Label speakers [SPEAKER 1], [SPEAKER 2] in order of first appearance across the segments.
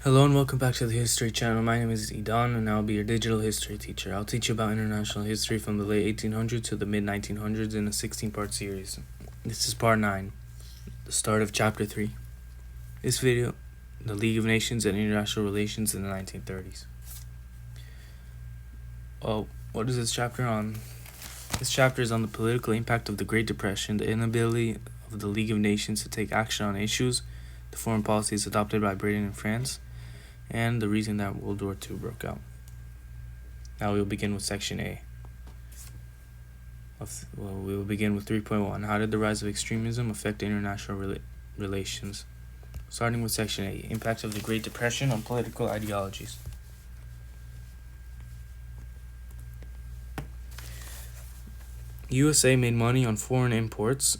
[SPEAKER 1] Hello and welcome back to the History Channel. My name is Idan and I'll be your digital history teacher. I'll teach you about international history from the late 1800s to the mid 1900s in a 16-part series. This is part 9, the start of chapter 3. This video, the League of Nations and International Relations in the 1930s. Well, what is this chapter on? This chapter is on the political impact of the Great Depression, the inability of the League of Nations to take action on issues, the foreign policies adopted by Britain and France, and the reason that World War II broke out. Now we'll begin with section A. We will begin with 3.1. How did the rise of extremism affect international relations? Starting with section A. Impact of the Great Depression on political ideologies. USA made money on foreign imports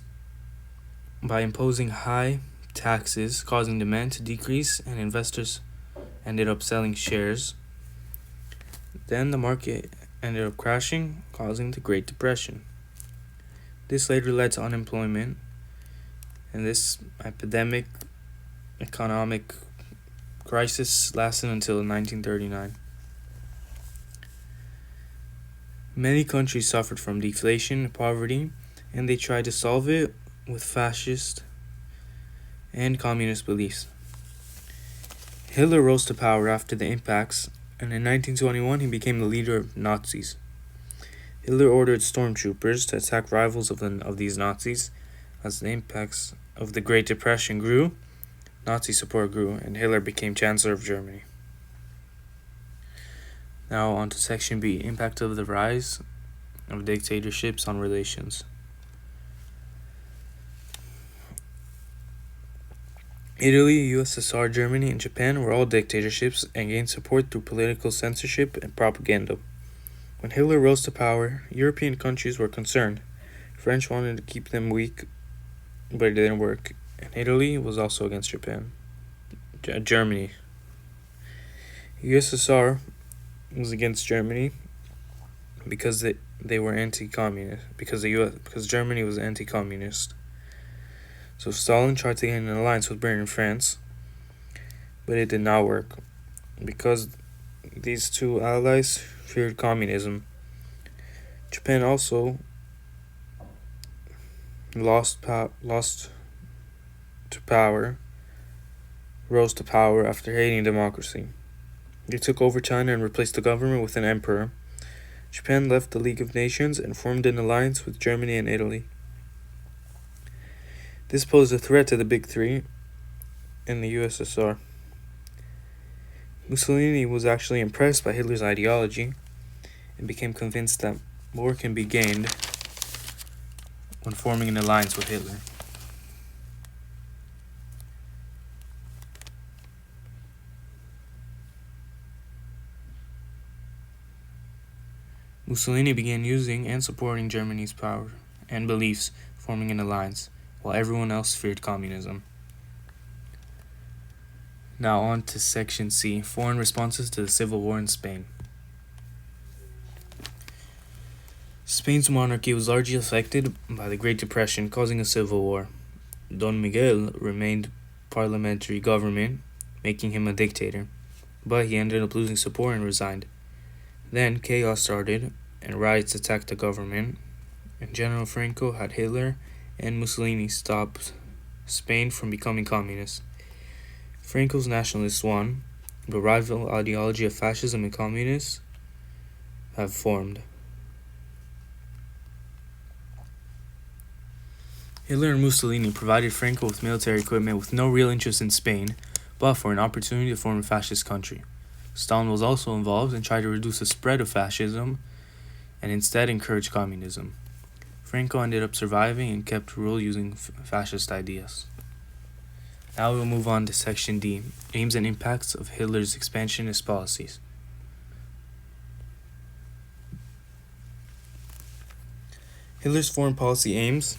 [SPEAKER 1] by imposing high taxes, causing demand to decrease, and investors ended up selling shares. Then the market ended up crashing, causing the Great Depression. This later led to unemployment, and this epidemic economic crisis lasted until 1939. Many countries suffered from deflation and poverty, and they tried to solve it with fascist and communist beliefs. Hitler rose to power after the impacts, and in 1921 he became the leader of Nazis. Hitler ordered stormtroopers to attack rivals of these Nazis. As the impacts of the Great Depression grew, Nazi support grew, and Hitler became Chancellor of Germany. Now on to section B, impact of the rise of dictatorships on relations. Italy, USSR, Germany, and Japan were all dictatorships and gained support through political censorship and propaganda. When Hitler rose to power, European countries were concerned. French wanted to keep them weak, but it didn't work. And Italy was also against Japan. Germany. USSR was against Germany because they were anti-communist. Because Germany was anti-communist. So Stalin tried to get an alliance with Britain and France, but it did not work because these two allies feared communism. Japan also rose to power after hating democracy. They took over China and replaced the government with an emperor. Japan left the League of Nations and formed an alliance with Germany and Italy. This posed a threat to the Big Three and the USSR. Mussolini was actually impressed by Hitler's ideology and became convinced that more can be gained when forming an alliance with Hitler. Mussolini began using and supporting Germany's power and beliefs, forming an alliance, while everyone else feared communism. Now on to section C, foreign responses to the Civil War in Spain. Spain's monarchy was largely affected by the Great Depression, causing a civil war. Don Miguel remained parliamentary government, making him a dictator, but he ended up losing support and resigned. Then chaos started, and riots attacked the government, and General Franco had Hitler and Mussolini stopped Spain from becoming communist. Franco's nationalists won, but rival ideology of fascism and communists have formed. Hitler and Mussolini provided Franco with military equipment with no real interest in Spain, but for an opportunity to form a fascist country. Stalin was also involved and tried to reduce the spread of fascism and instead encourage communism. Franco ended up surviving and kept rule using fascist ideas. Now we'll move on to section D, aims and impacts of Hitler's expansionist policies. Hitler's foreign policy aims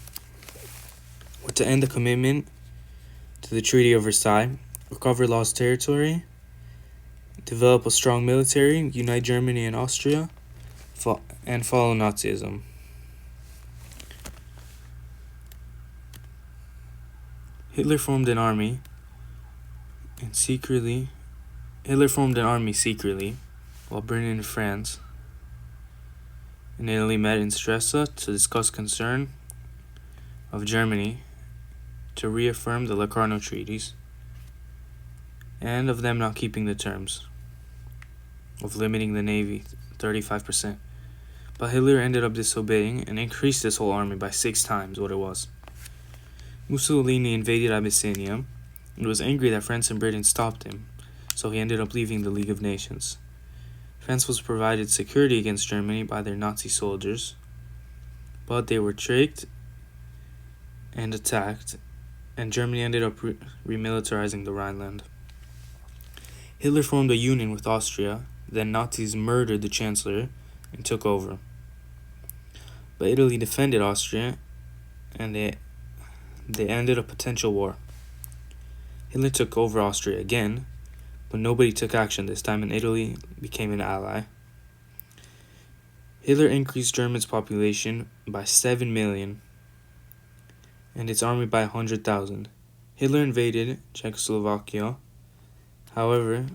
[SPEAKER 1] were to end the commitment to the Treaty of Versailles, recover lost territory, develop a strong military, unite Germany and Austria, and follow Nazism. Hitler formed an army and secretly Hitler formed an army secretly, while Britain and France and Italy met in Stresa to discuss concern of Germany to reaffirm the Locarno treaties and of them not keeping the terms of limiting the navy 35%. But Hitler ended up disobeying and increased his whole army by 6 times what it was. Mussolini invaded Abyssinia and was angry that France and Britain stopped him, so he ended up leaving the League of Nations. France was provided security against Germany by their Nazi soldiers, but they were tricked and attacked, and Germany ended up remilitarizing the Rhineland. Hitler formed a union with Austria, then Nazis murdered the Chancellor and took over. But Italy defended Austria, and they ended a potential war. Hitler took over Austria again, but nobody took action this time, and Italy became an ally. Hitler increased Germany's population by 7 million and its army by 100,000. Hitler invaded Czechoslovakia. However,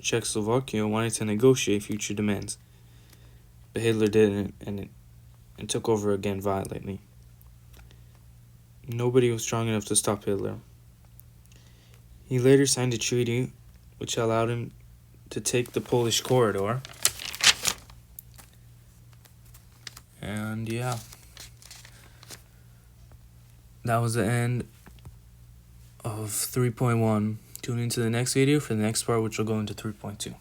[SPEAKER 1] Czechoslovakia wanted to negotiate future demands, but Hitler didn't and took over again violently. Nobody was strong enough to stop Hitler. He later signed a treaty which allowed him to take the Polish corridor. And yeah, that was the end of 3.1. Tune into the next video for the next part, which will go into 3.2.